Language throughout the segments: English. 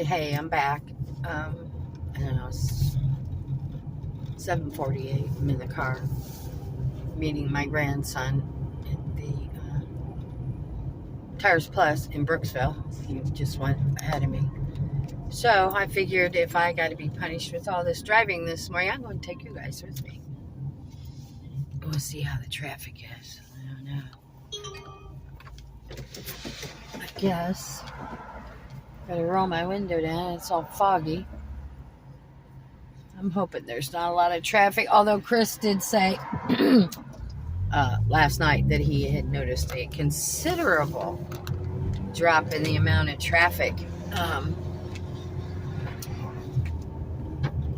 Hey, I'm back. I don't know, it's 7:48. I'm in the car meeting my grandson at the Tires Plus in Brooksville. He just went ahead of me. So I figured if I got to be punished with all this driving this morning, I'm going to take you guys with me. We'll see how the traffic is. I don't know. I guess. Better roll my window down. It's all foggy. I'm hoping there's not a lot of traffic, although Chris did say last night that he had noticed a considerable drop in the amount of traffic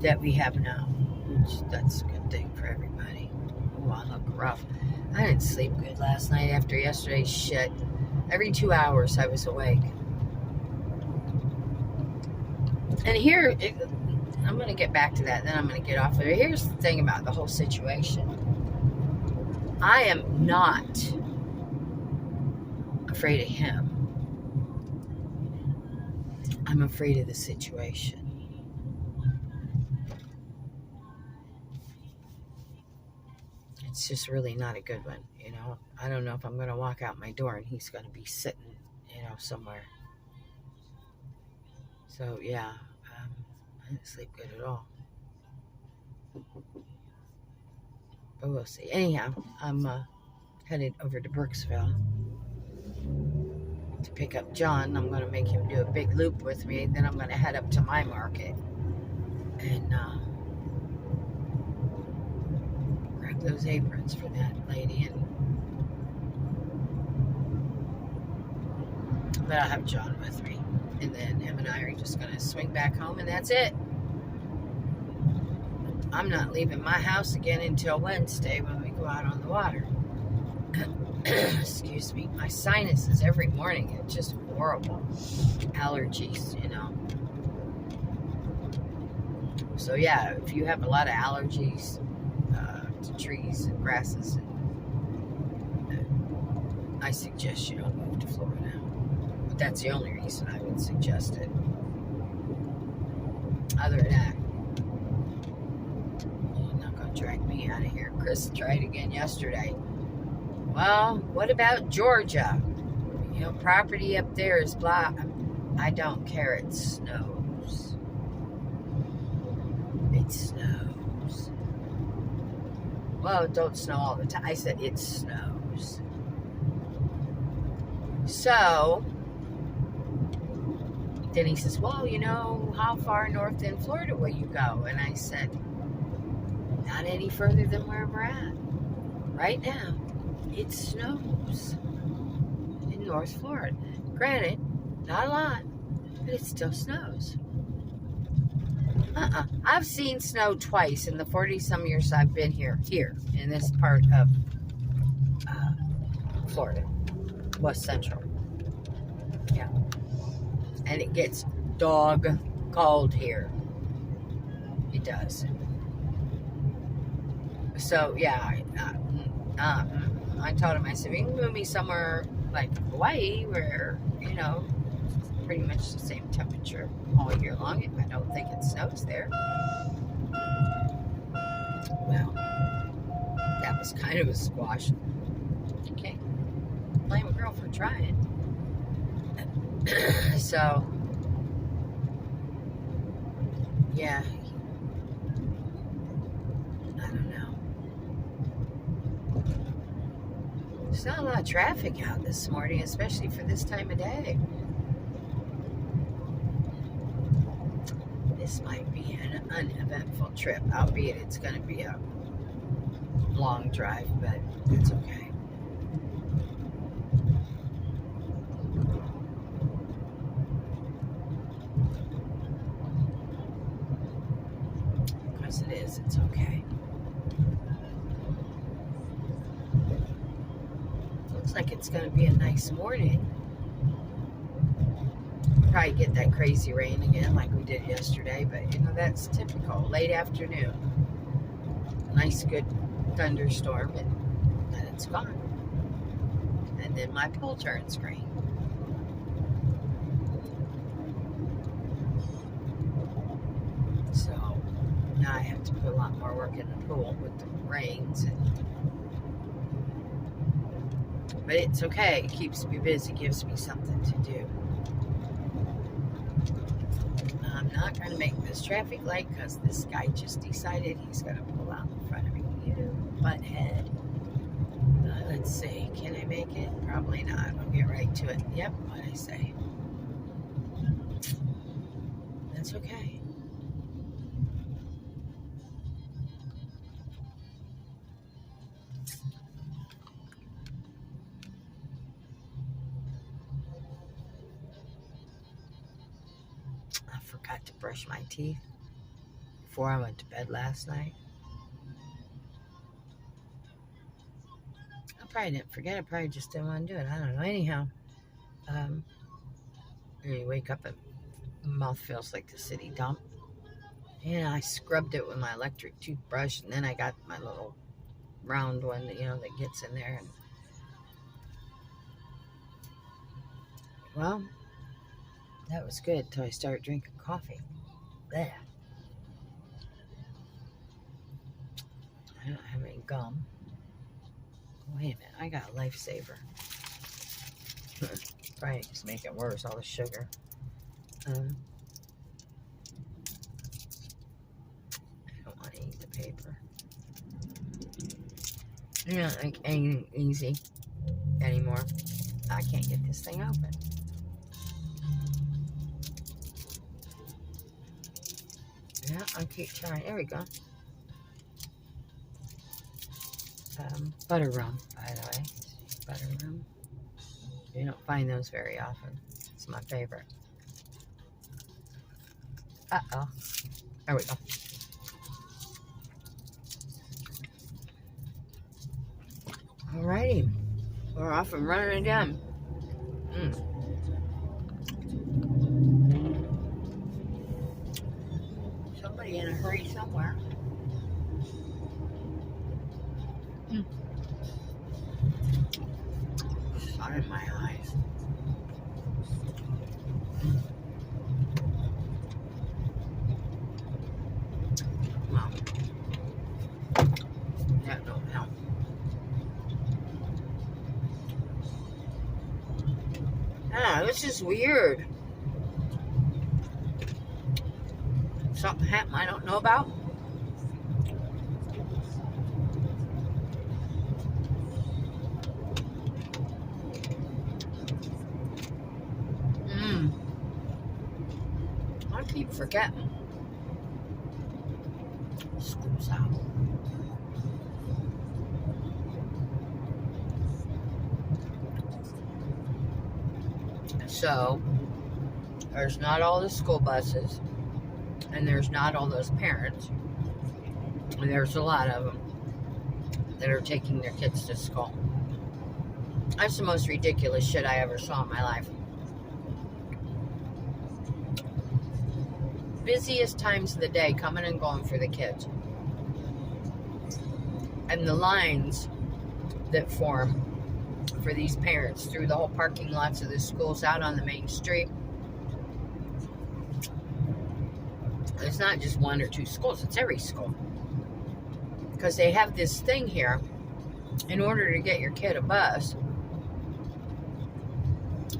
that we have now, which that's a good thing for everybody. Oh, I look rough. I didn't sleep good last night after yesterday's shit. Every 2 hours I was awake. And here, I'm going to get back to that, then I'm going to get off of it. Here's the thing about the whole situation. I am not afraid of him. I'm afraid of the situation. It's just really not a good one, you know. I don't know if I'm going to walk out my door and he's going to be sitting, you know, somewhere. So, yeah, I didn't sleep good at all. But we'll see. Anyhow, I'm headed over to Brooksville to pick up John. I'm going to make him do a big loop with me. Then I'm going to head up to my market and grab those aprons for that lady. But I'll have John with me. And then him and I are just going to swing back home, and that's it. I'm not leaving my house again until Wednesday when we go out on the water. Excuse me. My sinuses every morning, it's just horrible. Allergies, you know. So yeah, if you have a lot of allergies to trees and grasses, I suggest you don't move to Florida. But that's the only reason I would suggest it. Other than that, you're not going to drag me out of here. Chris tried again yesterday. Well, what about Georgia? You know, property up there is blah. I don't care. It snows. It snows. Well, it don't snow all the time. I said it snows. So, then he says, well, you know, how far north in Florida will you go? And I said, not any further than where we're at. Right now, it snows in North Florida. Granted, not a lot, but it still snows. I've seen snow twice in the 40-some years I've been here in this part of Florida, West Central. Yeah. And it gets dog cold here. It does. So, yeah, I told him, I said, you can move me somewhere like Hawaii where, you know, pretty much the same temperature all year long. I don't think it snows there. Well, that was kind of a squash. Okay. Blame a girl for trying. So, yeah. I don't know. There's not a lot of traffic out this morning, especially for this time of day. This might be an uneventful trip, albeit it's going to be a long drive, but it's okay. Because it is, it's okay. Looks like it's going to be a nice morning. Probably get that crazy rain again like we did yesterday, but you know, that's typical. Late afternoon. Nice good thunderstorm, and then it's gone. And then my pole turns green. now I have to put a lot more work in the pool with the rains. But it's okay. It keeps me busy, gives me something to do. I'm not going to make this traffic light because this guy just decided he's going to pull out in front of me. You butthead. Let's see. Can I make it? Probably not. I'll get right to it. Yep, what I say. That's okay. I forgot to brush my teeth before I went to bed last night. I probably didn't forget. I probably just didn't want to do it. I don't know. Anyhow, you wake up and my mouth feels like the city dump. And I scrubbed it with my electric toothbrush, and then I got my little round one that, that gets in there. And well, that was good until I started drinking coffee. Blech. I don't have any gum. Wait a minute, I got a Lifesaver. Probably just make it worse, all the sugar. I don't want to eat the paper. Yeah, like ain't easy anymore. I can't get this thing open. Yeah, I'll keep trying. There we go. Butter rum, by the way. Butter rum. You don't find those very often. It's my favorite. Uh-oh. There we go. Alrighty. We're off and running again. Somebody in a hurry somewhere. Sun in my eyes. Well, that don't help. Ah, this is weird. Something happened I don't know about. I keep forgetting. School's out. So, there's not all the school buses, and there's not all those parents. And there's a lot of them that are taking their kids to school. That's the most ridiculous shit I ever saw in my life. Busiest times of the day, coming and going for the kids. And the lines that form for these parents through the whole parking lots of the schools out on the main street. It's not just one or two schools, it's every school. Because they have this thing here, in order to get your kid a bus,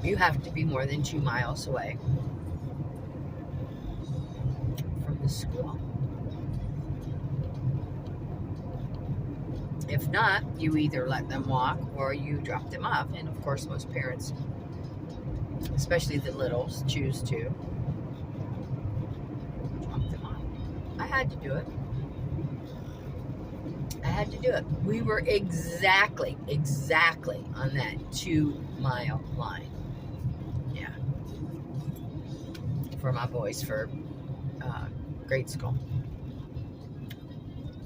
you have to be more than 2 miles away from the school. If not, you either let them walk or you drop them off. And of course, most parents, especially the littles, choose to drop them off. I had to do it. We were exactly on that 2 mile line. Yeah. For my boys for grade school.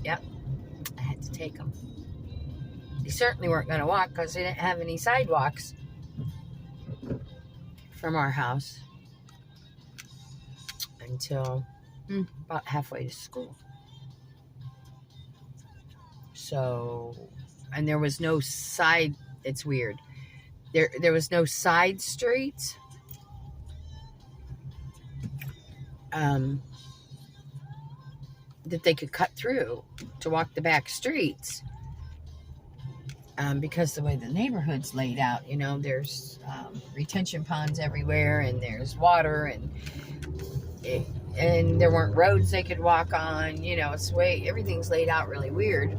Yep. I had to take them. They certainly weren't going to walk because they didn't have any sidewalks from our house until about halfway to school. So, and there was no side, it's weird. There was no side streets. that they could cut through to walk the back streets. Because the way the neighborhood's laid out, you know, there's retention ponds everywhere, and there's water, and there weren't roads they could walk on. You know, everything's laid out really weird.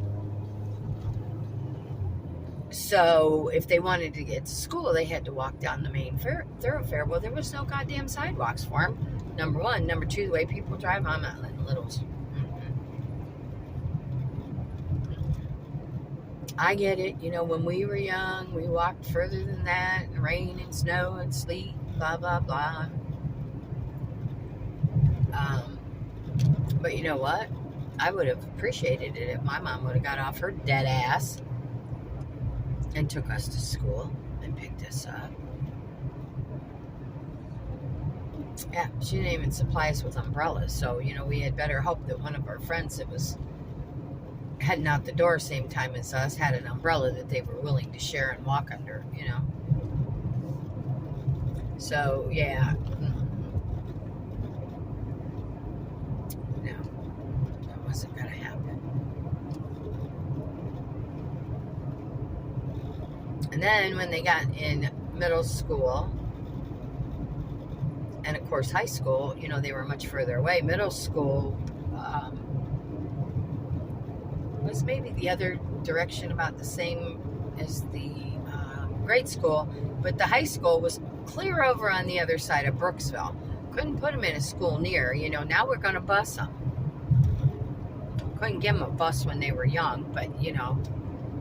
So if they wanted to get to school, they had to walk down the main thoroughfare. Well, there was no goddamn sidewalks for them. Number one. Number two, the way people drive, I'm not letting littles. I get it. You know, when we were young, we walked further than that, in rain and snow and sleet, blah, blah, blah. But you know what? I would have appreciated it if my mom would have got off her dead ass and took us to school and picked us up. Yeah, she didn't even supply us with umbrellas. So, you know, we had better hope that one of our friends that was heading out the door same time as us had an umbrella that they were willing to share and walk under, you know. So yeah, no, that wasn't gonna happen. And then when they got in middle school and of course high school, you know, they were much further away. Middle school was maybe the other direction, about the same as the grade school, but the high school was clear over on the other side of Brooksville. Couldn't put them in a school near, you know. Now we're going to bus them. Couldn't give them a bus when they were young, but you know,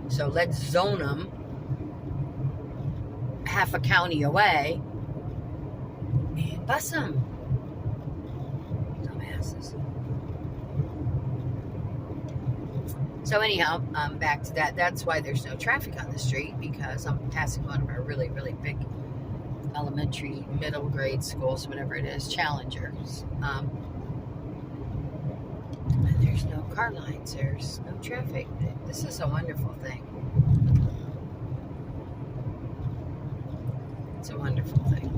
so let's zone them half a county away and bus them. Dumbasses. So anyhow, back to that. That's why there's no traffic on the street, because I'm passing one of our really, really big elementary, middle grade schools, whatever it is, Challengers. And there's no car lines. There's no traffic. This is a wonderful thing. It's a wonderful thing.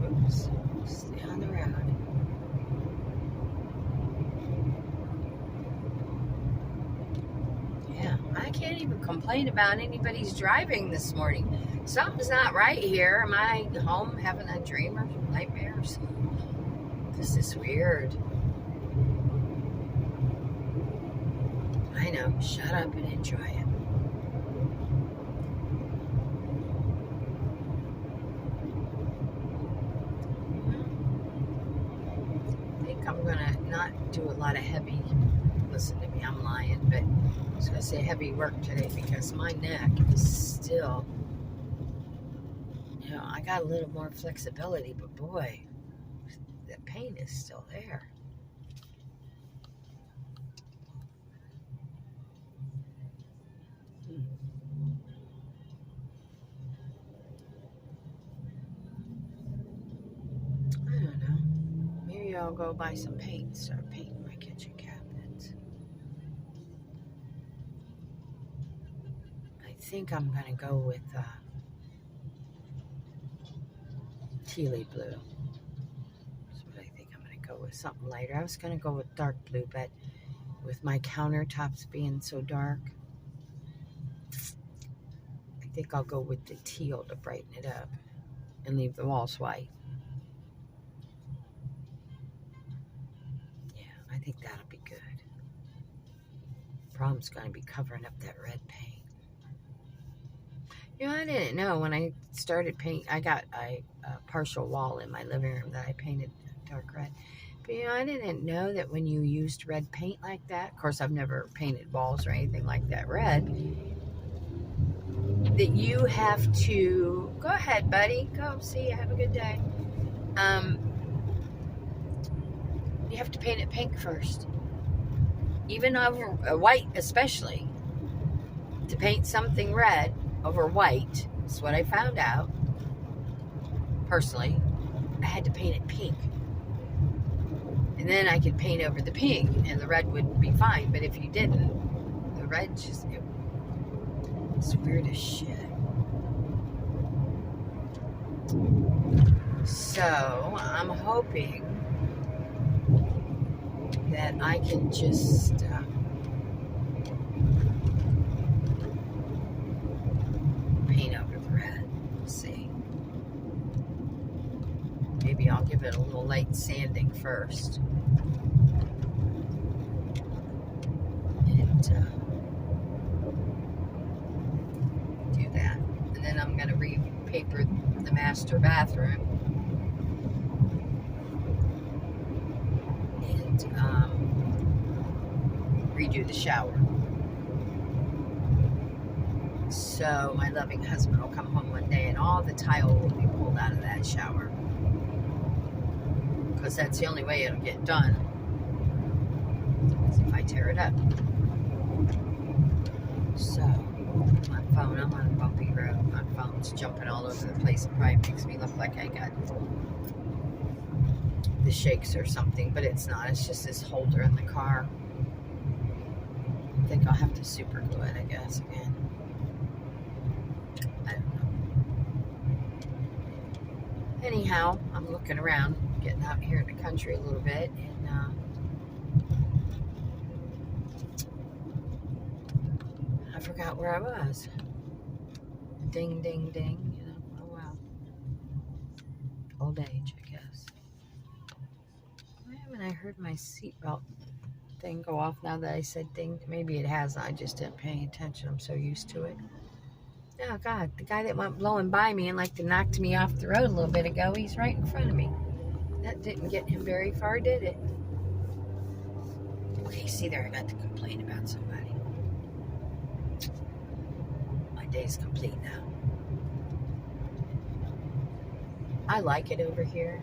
Oops. Stay on the road. I can't even complain about anybody's driving this morning. Something's not right here. Am I home having a dream or nightmares? This is weird. I know. Shut up and enjoy it. I think I'm going to not do a lot of heavy. Listen to me, I'm lying, but I was going to say heavy work today because my neck is still, you know, I got a little more flexibility, but boy, the pain is still there. I don't know. Maybe I'll go buy some paint and start painting my kitchen cabinets. I think I'm going to go with tealy blue. That's what I think I'm going to go with. Something lighter. I was going to go with dark blue, but with my countertops being so dark, I think I'll go with the teal to brighten it up and leave the walls white. Yeah, I think that'll be good. Problem's going to be covering up that red paint. You know, I didn't know when I started paint. I got a partial wall in my living room that I painted dark red. But, you know, I didn't know that when you used red paint like that, of course, I've never painted walls or anything like that red, that you have to, go ahead, buddy, go, see you, have a good day. You have to paint it pink first. Even over white, especially. To paint something red over white, is what I found out. Personally, I had to paint it pink. And then I could paint over the pink, and the red would be fine. But if you didn't, the red just, it's weird as shit. So, I'm hoping that I can just paint over the red. Let's see. Maybe I'll give it a little light sanding first. And do that. And then I'm going to repaper the master bathroom. And redo the shower. So my loving husband will come home one day and all the tile will be pulled out of that shower. Because that's the only way it'll get done. Is if I tear it up. So, my phone, I'm on a bumpy road. My phone's jumping all over the place. It probably makes me look like I got the shakes or something, but it's not. It's just this holder in the car. I think I'll have to super glue it, I guess, again. I don't know. Anyhow, I'm looking around, getting out here in the country a little bit, and I forgot where I was. Ding, ding, ding, you know, oh wow. Old age, I guess. Why haven't I heard my seatbelt thing go off now that I said ding? Maybe it has, I just didn't pay attention, I'm so used to it. Oh God, the guy that went blowing by me and like to knocked me off the road a little bit ago, he's right in front of me. That didn't get him very far, did it? Okay, see there, I got to complain about somebody. My day's complete now. I like it over here.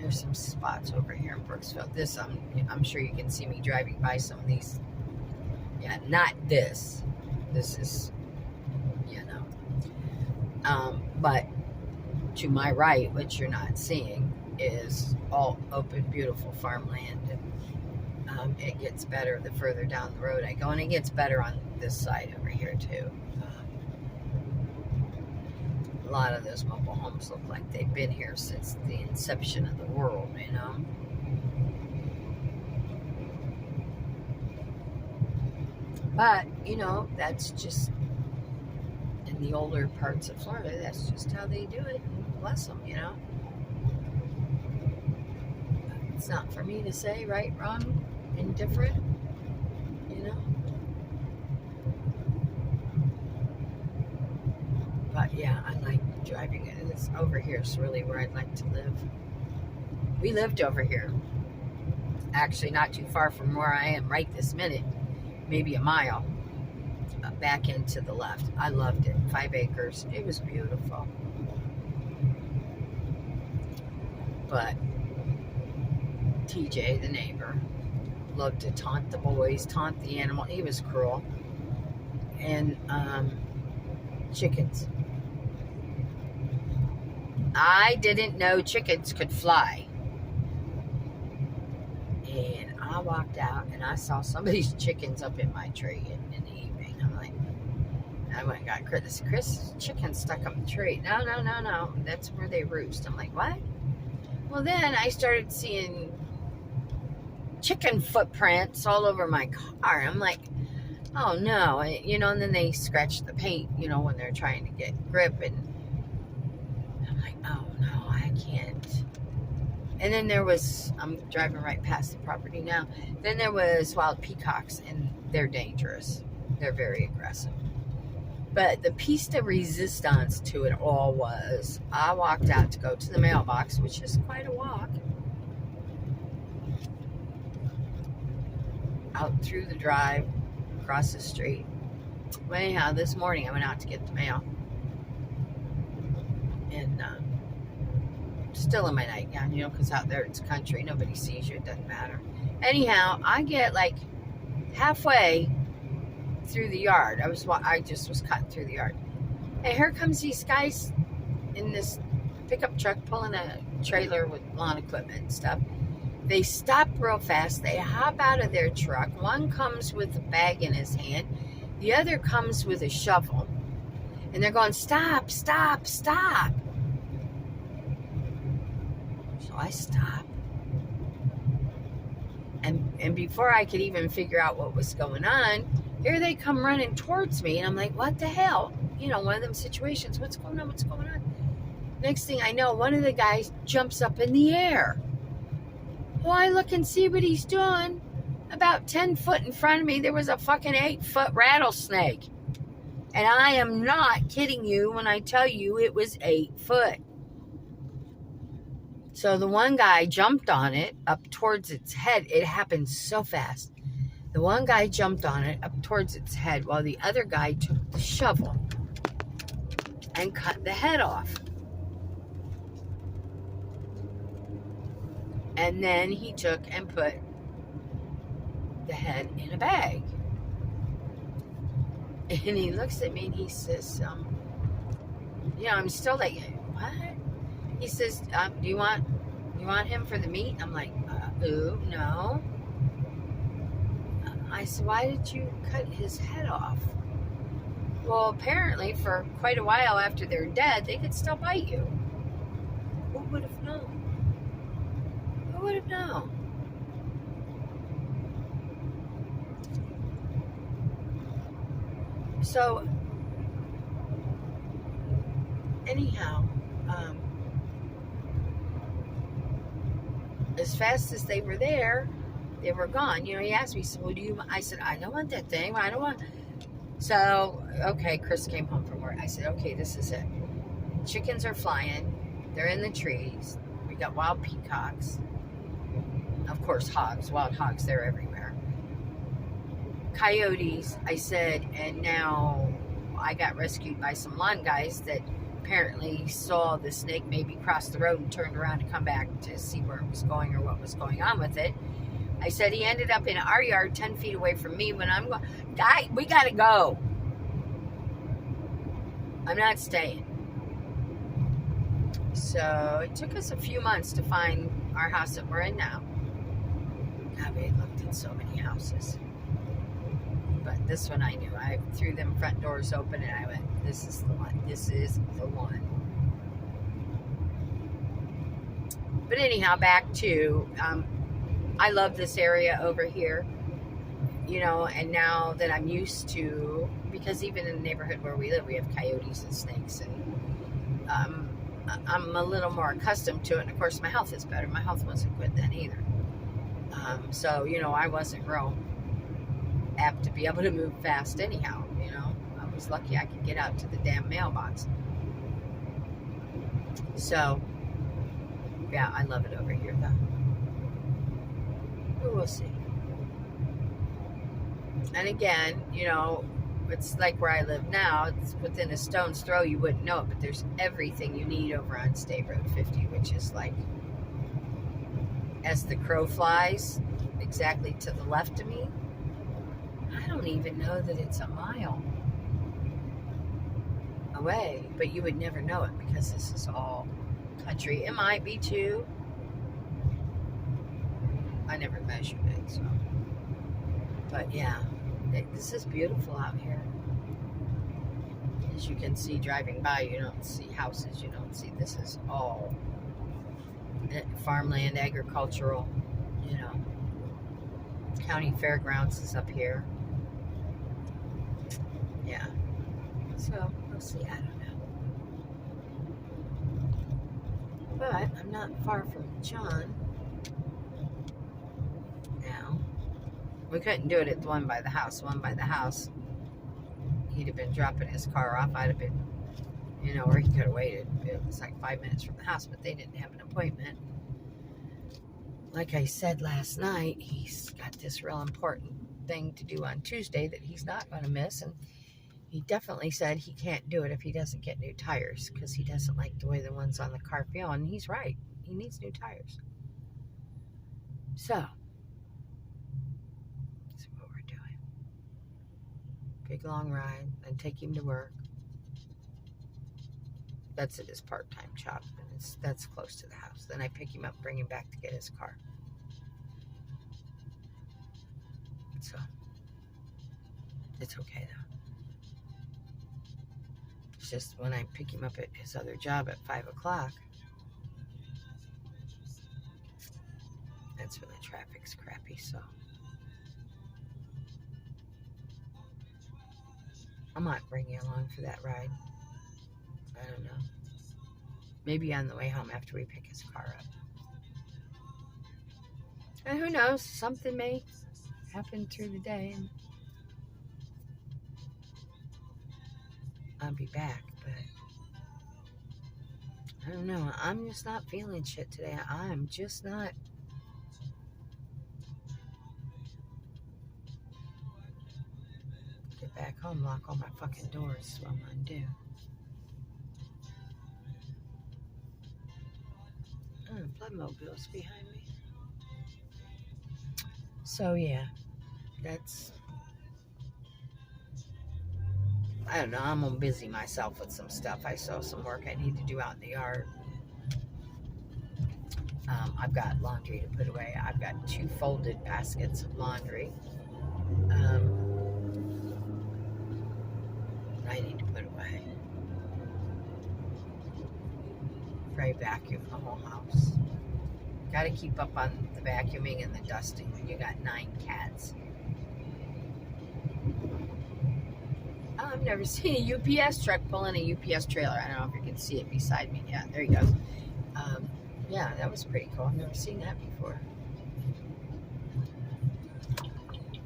There's some spots over here in Brooksville. This, I'm sure you can see me driving by some of these. Yeah, not this. This is, you know. But to my right, which you're not seeing, is all open, beautiful farmland. And it gets better the further down the road I go, and it gets better on this side over here too. A lot of those mobile homes look like they've been here since the inception of the world, you know. But, you know, that's just, in the older parts of Florida, that's just how they do it. Bless them, you know. It's not for me to say right, wrong, indifferent, you know. But yeah, I like driving it. It's over here is really where I'd like to live. We lived over here. Actually, not too far from where I am right this minute. Maybe a mile. Back into the left. I loved it. 5 acres. It was beautiful. But TJ, the neighbor, loved to taunt the boys, taunt the animal. He was cruel. And chickens. I didn't know chickens could fly. And I walked out and I saw somebody's chickens up in my tree in the evening. I'm like, I went and got Chris. Chris, chickens stuck up the tree. No. That's where they roost. I'm like, what? Well, then I started seeing chicken footprints all over my car. I'm like, oh no. You know, and then they scratch the paint, you know, when they're trying to get grip. And I'm like, oh no, I can't. And then there was, I'm driving right past the property now. Then there was wild peacocks, and they're dangerous. They're very aggressive. But the piece de resistance to it all was, I walked out to go to the mailbox, which is quite a walk. Out through the drive, across the street. Well, anyhow, this morning I went out to get the mail. And still in my nightgown, you know, because out there it's country. Nobody sees you. It doesn't matter. Anyhow, I get like halfway through the yard. I just was cutting through the yard. And here comes these guys in this pickup truck pulling a trailer with lawn equipment and stuff. They stop real fast. They hop out of their truck. One comes with a bag in his hand. The other comes with a shovel. And they're going, stop, stop, stop. So I stop. And before I could even figure out what was going on, here they come running towards me. And I'm like, what the hell? You know, one of them situations. What's going on? What's going on? Next thing I know, one of the guys jumps up in the air. Well, I look and see what he's doing. About 10 foot in front of me, there was a fucking 8-foot rattlesnake. And I am not kidding you when I tell you it was 8 foot. So the one guy jumped on it up towards its head. It happened so fast. The one guy jumped on it up towards its head while the other guy took the shovel and cut the head off. And then he took and put the head in a bag. And he looks at me and he says, I'm still like, what? He says, do you want him for the meat? I'm like, ooh, no. I said, why did you cut his head off? Well, apparently for quite a while after they're dead, they could still bite you. Who would have known? Who would have known? So, anyhow, as fast as they were there, they were gone. You know, he asked me, so I said, I don't want that thing. I don't want. So, okay, Chris came home from work. I said, okay, this is it. Chickens are flying. They're in the trees. We got wild peacocks. Of course, hogs, wild hogs, they're everywhere. Coyotes, I said, and now I got rescued by some lawn guys that apparently saw the snake maybe cross the road and turned around to come back to see where it was going or what was going on with it. I said he ended up in our yard 10 feet away from me when I'm going, guy, we got to go. I'm not staying. So it took us a few months to find our house that we're in now. God, we had looked at so many houses. But this one I knew. I threw them front doors open and I went, this is the one. This is the one. But anyhow, back to, I love this area over here, you know, and now that I'm used to, because even in the neighborhood where we live, we have coyotes and snakes, and I'm a little more accustomed to it. And of course, my health is better. My health wasn't good then either. So, you know, I wasn't real apt to be able to move fast anyhow, you know. I was lucky I could get out to the damn mailbox. So, yeah, I love it over here, though. But we'll see. And again, you know, it's like where I live now. It's within a stone's throw. You wouldn't know it, but there's everything you need over on State Road 50, which is like, as the crow flies, exactly to the left of me. I don't even know that it's a mile away, but you would never know it because this is all country. It might be too. I never measured it, so. But yeah, this is beautiful out here. As you can see driving by, you don't see houses, you don't see, this is all farmland, agricultural, you know. County Fairgrounds is up here. Yeah. So, we'll see, I don't know. But I'm not far from John now. We couldn't do it at the one by the house. The one by the house, he'd have been dropping his car off. I'd have been, you know, or he could have waited. It was like 5 minutes from the house, but they didn't have an appointment. Like I said last night, he's got this real important thing to do on Tuesday that he's not going to miss, and he definitely said he can't do it if he doesn't get new tires, because he doesn't like the way the ones on the car feel, and he's right. He needs new tires. So, that's what we're doing. Big long ride, then take him to work. That's at his part-time job, and that's close to the house. Then I pick him up, bring him back to get his car. So, it's okay though. It's just when I pick him up at his other job at 5 o'clock, That's when the traffic's crappy, so. I might bring you along for that ride. I don't know. Maybe on the way home after we pick his car up. And who knows, something may happen through the day and I'll be back, but I don't know. I'm just not feeling shit today. I'm just not. Get back home, lock all my fucking doors is what I'm gonna do. Oh, Bloodmobile's behind me. So yeah, that's, I don't know, I'm busy myself with some stuff. I saw some work I need to do out in the yard. I've got laundry to put away. I've got 2 folded baskets of laundry. I need to put away. I vacuum the whole house. Got to keep up on the vacuuming and the dusting when you got 9 cats. I've never seen a UPS truck pulling a UPS trailer. I don't know if you can see it beside me. Yeah, there you go. Yeah, that was pretty cool. I've never seen that before.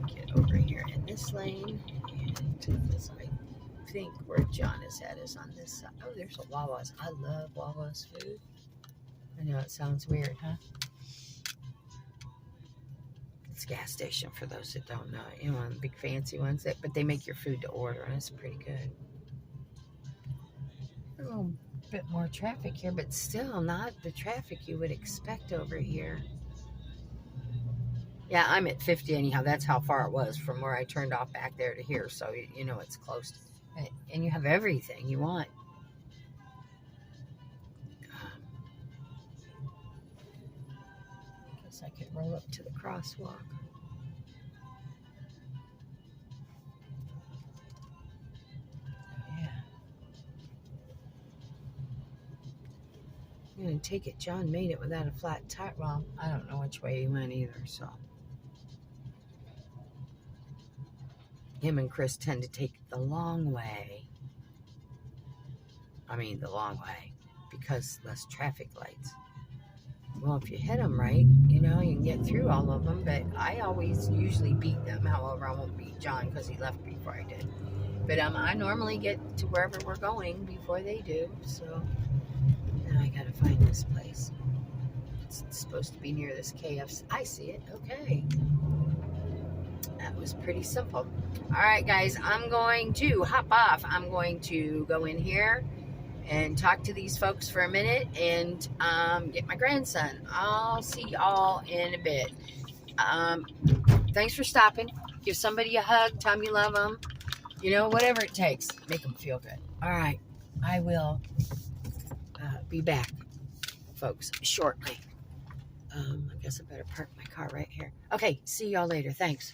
Get over here in this lane. And this, I think where John is at is on this side. Oh, there's a Wawa's. I love Wawa's food. I know it sounds weird, huh? It's a gas station for those that don't know. You know, one of the big fancy ones, but they make your food to order, and it's pretty good. A little bit more traffic here, but still not the traffic you would expect over here. Yeah, I'm at 50 anyhow. That's how far it was from where I turned off back there to here, so you know it's close. And you have everything you want. I guess I could roll up to the crosswalk. I'm going to take it John made it without a flat tire. Well, I don't know which way he went either, so. Him and Chris tend to take the long way. I mean the long way, because less traffic lights. Well, if you hit them right, you know, you can get through all of them, but I always usually beat them. However, I won't beat John because he left before I did. But I normally get to wherever we're going before they do, so. Now I gotta find this place. It's supposed to be near this KFC. I see it. Okay. That was pretty simple. All right, guys. I'm going to hop off. I'm going to go in here and talk to these folks for a minute and get my grandson. I'll see y'all in a bit. Thanks for stopping. Give somebody a hug. Tell them you love them. You know, whatever it takes. Make them feel good. All right. I will be back, folks, shortly. I guess I better park my car right here. Okay, see y'all later. Thanks.